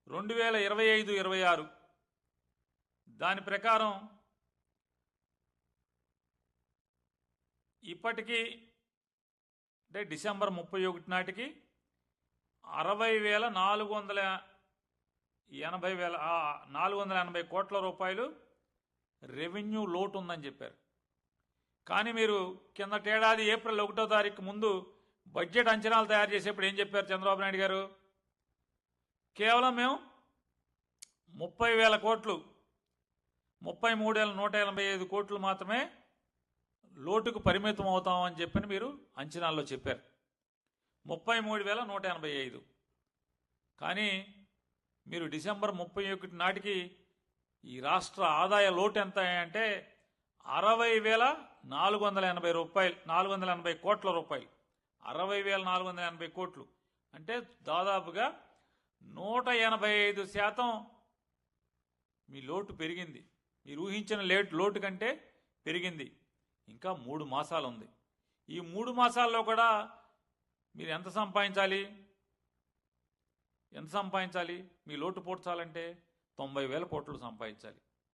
2025-26 దాని ప్రకారం ఇప్పటికీ అంటే డిసెంబర్ 31 నాటికి 480 కోట్ల రూపాయలు రెవెన్యూ లోటు ఉందని చెప్పారు. కానీ మీరు కిందటేడాది ఏప్రిల్ 1వ తారీఖు ముందు బడ్జెట్ అంచనాలు తయారు చేసేప్పుడు ఏం చెప్పారు చంద్రబాబు నాయుడు గారు? కేవలం మేము 30,000 కోట్లు 33,185 కోట్లు మాత్రమే లోటుకు పరిమితం అవుతామని చెప్పని మీరు అంచనాల్లో చెప్పారు. 33,185. కానీ మీరు డిసెంబర్ 31 నాటికి ఈ రాష్ట్ర ఆదాయ లోటు ఎంత అంటే 60,480 కోట్ల రూపాయలు. 60,480 కోట్లు అంటే దాదాపుగా 185% మీ లోటు పెరిగింది. మీరు ఊహించిన లోటు కంటే పెరిగింది. ఇంకా 3 మాసాలు ఉంది. ఈ 3 మాసాల్లో కూడా మీరు ఎంత సంపాదించాలి? మీ లోటు పూడ్చాలంటే 90,000 కోట్లు సంపాదించాలి.